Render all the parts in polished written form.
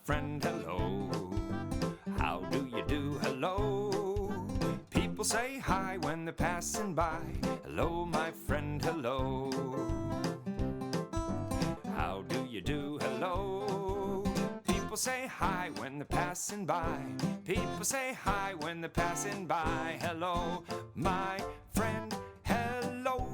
friend, hello. How do you do, hello? People say hi when they're passing by. Hello, my friend, hello. How do you do, hello? People say hi when they're passing by. People say hi when they're passing by. Hello, my friend, hello.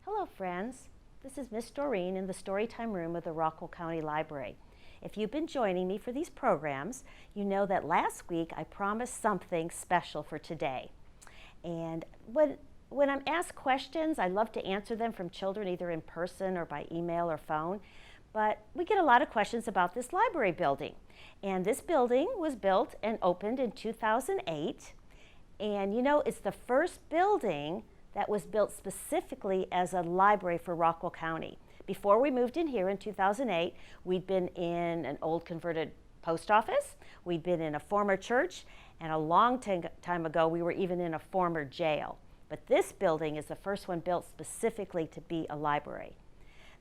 Hello friends, this is Miss Doreen in the Storytime room of the Rockwell County Library. If you've been joining me for these programs, you know that last week I promised something special for today. And when I'm asked questions, I love to answer them from children either in person or by email or phone. But we get a lot of questions about this library building. And this building was built and opened in 2008. And you know, it's the first building that was built specifically as a library for Rockwell County. Before we moved in here in 2008, we'd been in an old converted post office, we'd been in a former church, and a long time ago we were even in a former jail. But this building is the first one built specifically to be a library.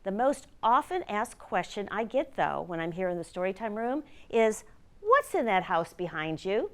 The most often asked question I get though when I'm here in the Storytime room is, what's in that house behind you?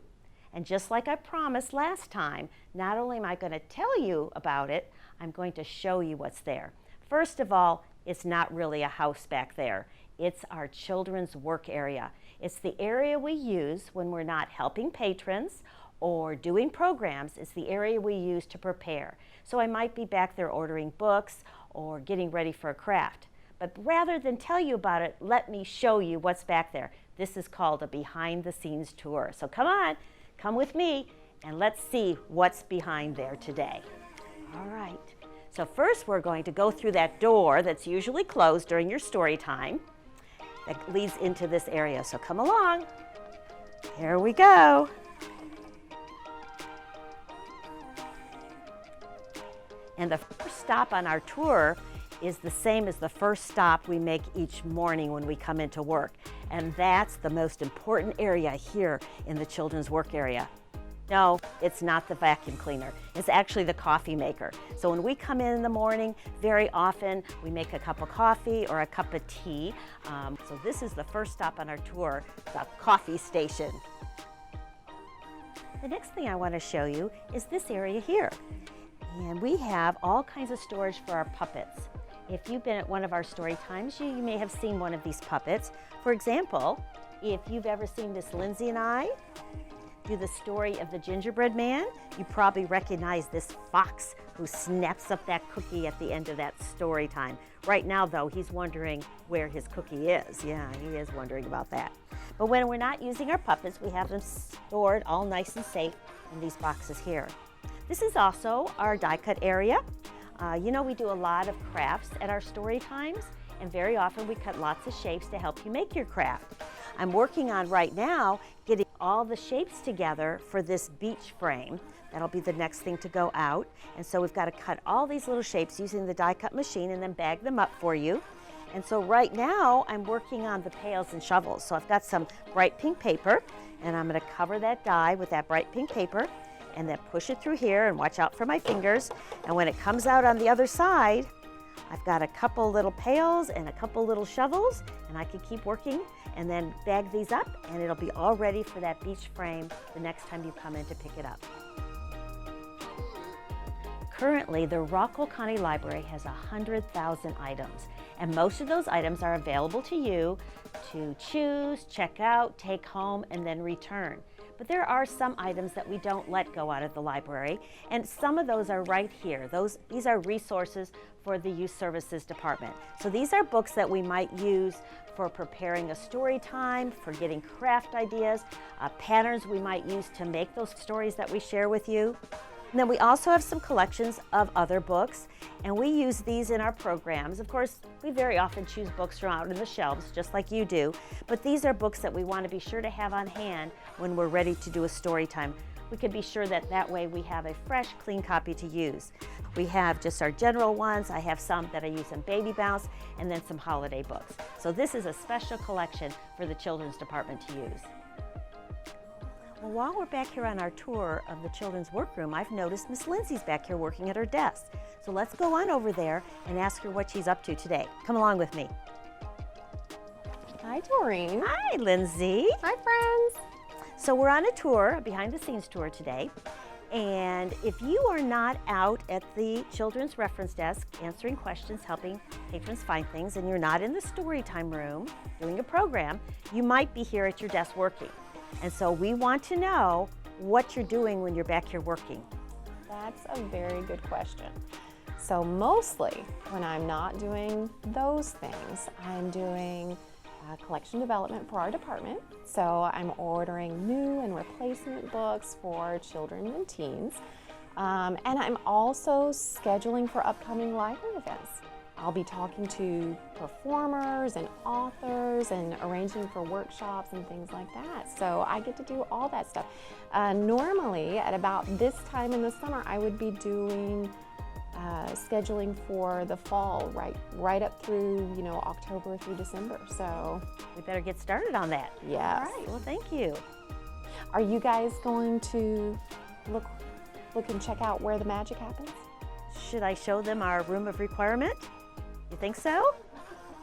And just like I promised last time, not only am I going to tell you about it, I'm going to show you what's there. First of all, it's not really a house back there. It's our children's work area. It's the area we use when we're not helping patrons or doing programs. It's the area we use to prepare. So I might be back there ordering books or getting ready for a craft. But rather than tell you about it, let me show you what's back there. This is called a behind-the-scenes tour. So come on. Come with me and let's see what's behind there today. All right, so first we're going to go through that door that's usually closed during your story time that leads into this area. So come along. Here we go. And the first stop on our tour is the same as the first stop we make each morning when we come into work. And that's the most important area here in the children's work area. No, it's not the vacuum cleaner. It's actually the coffee maker. So when we come in the morning, very often we make a cup of coffee or a cup of tea. So this is the first stop on our tour, the coffee station. The next thing I want to show you is this area here. And we have all kinds of storage for our puppets. If you've been at one of our story times, you may have seen one of these puppets. For example, if you've ever seen Miss Lindsay and I do the story of the gingerbread man, you probably recognize this fox who snaps up that cookie at the end of that story time. Right now, though, he's wondering where his cookie is. Yeah, he is wondering about that. But when we're not using our puppets, we have them stored all nice and safe in these boxes here. This is also our die cut area. You know, we do a lot of crafts at our story times, and very often we cut lots of shapes to help you make your craft. I'm working on right now getting all the shapes together for this beach frame. That'll be the next thing to go out. And so we've got to cut all these little shapes using the die cut machine and then bag them up for you. And so right now I'm working on the pails and shovels. So I've got some bright pink paper, and I'm going to cover that die with that bright pink paper and then push it through here and watch out for my fingers. And when it comes out on the other side, I've got a couple little pails and a couple little shovels, and I can keep working and then bag these up, and it'll be all ready for that beach frame the next time you come in to pick it up. Currently, the Rockwell County Library has 100,000 items, and most of those items are available to you to choose, check out, take home, and then return. But there are some items that we don't let go out of the library, and some of those are right here. These are resources for the Youth Services Department. So these are books that we might use for preparing a story time, for getting craft ideas, patterns we might use to make those stories that we share with you. And then we also have some collections of other books, and we use these in our programs. Of course, we very often choose books from out in the shelves, just like you do, but these are books that we want to be sure to have on hand when we're ready to do a story time. We can be sure that way we have a fresh, clean copy to use. We have just our general ones. I have some that I use in Baby Bounce, and then some holiday books. So this is a special collection for the Children's Department to use. Well, while we're back here on our tour of the children's workroom, I've noticed Miss Lindsay's back here working at her desk. So let's go on over there and ask her what she's up to today. Come along with me. Hi, Doreen. Hi, Lindsay. Hi, friends. So we're on a tour, a behind the scenes tour today. And if you are not out at the children's reference desk answering questions, helping patrons find things, and you're not in the story time room doing a program, you might be here at your desk working. And so we want to know what you're doing when you're back here working. That's a very good question. So mostly when I'm not doing those things, I'm doing collection development for our department. So I'm ordering new and replacement books for children and teens. And I'm also scheduling for upcoming library events. I'll be talking to performers and authors and arranging for workshops and things like that. So I get to do all that stuff. Normally at about this time in the summer, I would be doing scheduling for the fall, right up through, October through December. So We better get started on that. yes. All right, well, thank you. Are you guys going to look and check out where the magic happens? Should I show them our room of requirement? You think so?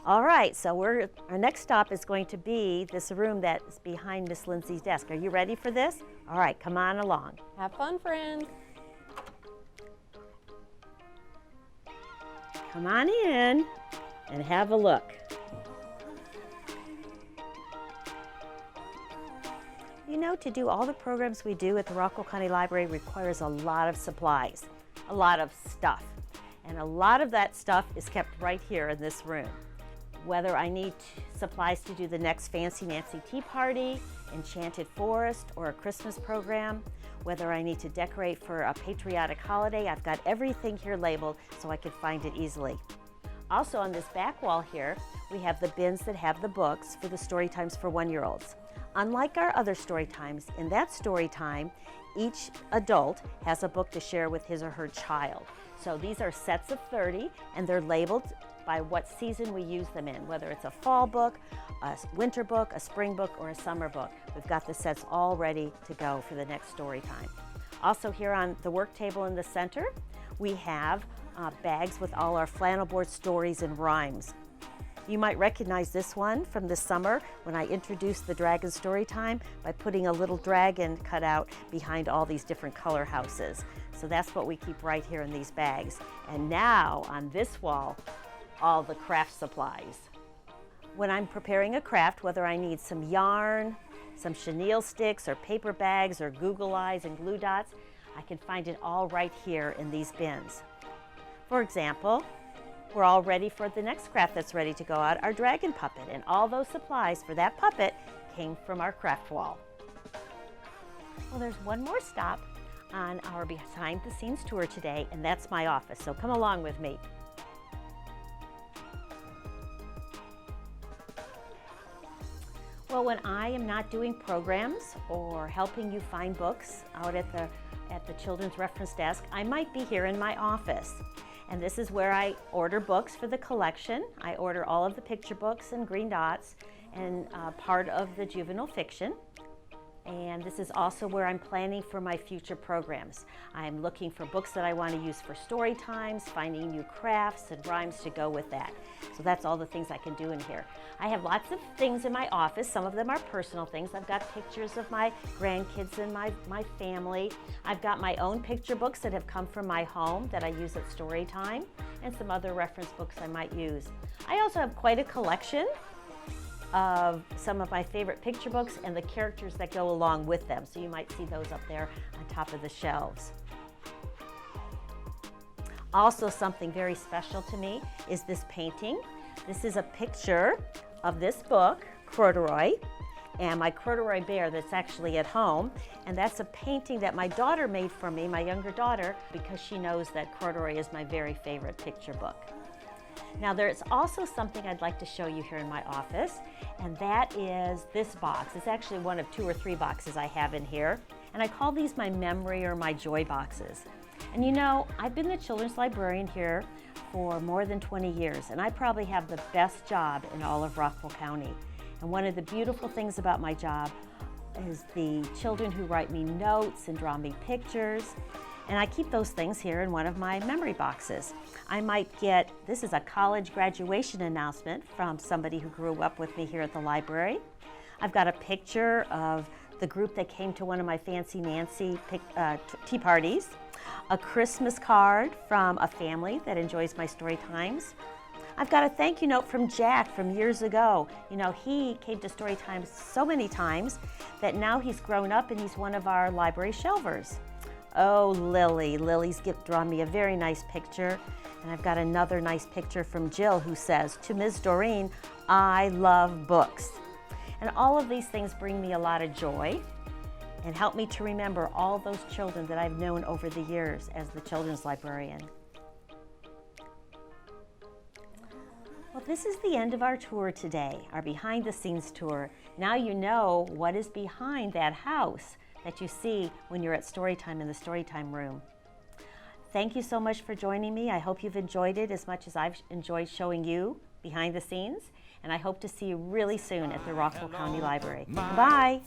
All right, so our next stop is going to be this room that's behind Miss Lindsay's desk. Are you ready for this? All right, come on along. Have fun, friends. Come on in and have a look. To do all the programs we do at the Rockwell County Library requires a lot of supplies, a lot of stuff. And a lot of that stuff is kept right here in this room. Whether I need supplies to do the next Fancy Nancy Tea Party, Enchanted Forest, or a Christmas program, whether I need to decorate for a patriotic holiday, I've got everything here labeled so I can find it easily. Also on this back wall here, we have the bins that have the books for the story times for 1-year-olds. Unlike our other story times, in that story time, each adult has a book to share with his or her child. So these are sets of 30, and they're labeled by what season we use them in, whether it's a fall book, a winter book, a spring book, or a summer book. We've got the sets all ready to go for the next story time. Also here on the work table in the center, we have bags with all our flannel board stories and rhymes. You might recognize this one from this summer when I introduced the Dragon Story Time by putting a little dragon cut out behind all these different color houses. So that's what we keep right here in these bags. And now on this wall, all the craft supplies. When I'm preparing a craft, whether I need some yarn, some chenille sticks or paper bags or Google eyes and glue dots, I can find it all right here in these bins. For example, we're all ready for the next craft that's ready to go out, our dragon puppet, and all those supplies for that puppet came from our craft wall. Well, there's one more stop on our behind the scenes tour today, and that's my office, so come along with me. Well, when I am not doing programs or helping you find books out at the children's reference desk, I might be here in my office. And this is where I order books for the collection. I order all of the picture books and green dots and part of the juvenile fiction. And this is also where I'm planning for my future programs. I'm looking for books that I want to use for story times, finding new crafts and rhymes to go with that. So that's all the things I can do in here. I have lots of things in my office. Some of them are personal things. I've got pictures of my grandkids and my family. I've got my own picture books that have come from my home that I use at story time, and some other reference books I might use. I also have quite a collection of some of my favorite picture books and the characters that go along with them. So you might see those up there on top of the shelves. Also, something very special to me is this painting. This is a picture of this book, Corduroy, and my corduroy bear that's actually at home. And that's a painting that my daughter made for me, my younger daughter, because she knows that corduroy is my very favorite picture book. Now there's also something I'd like to show you here in my office, and that is this box. It's actually one of 2 or 3 boxes I have in here, and I call these my memory or my joy boxes. And you know, I've been the children's librarian here for more than 20 years, and I probably have the best job in all of Rockwell County. And one of the beautiful things about my job is the children who write me notes and draw me pictures. And I keep those things here in one of my memory boxes. I might get, this is a college graduation announcement from somebody who grew up with me here at the library. I've got a picture of the group that came to one of my Fancy Nancy tea parties, a Christmas card from a family that enjoys my story times. I've got a thank you note from Jack from years ago. You know, he came to story times so many times that now he's grown up and he's one of our library shelvers. Oh, Lily's drawn me a very nice picture. And I've got another nice picture from Jill who says, to Ms. Doreen, I love books. And all of these things bring me a lot of joy and help me to remember all those children that I've known over the years as the children's librarian. Well, this is the end of our tour today, our behind the scenes tour. Now you know what is behind that house that you see when you're at Storytime in the Storytime room. Thank you so much for joining me. I hope you've enjoyed it as much as I've enjoyed showing you behind the scenes. And I hope to see you really soon at the Rockville County Library. Bye.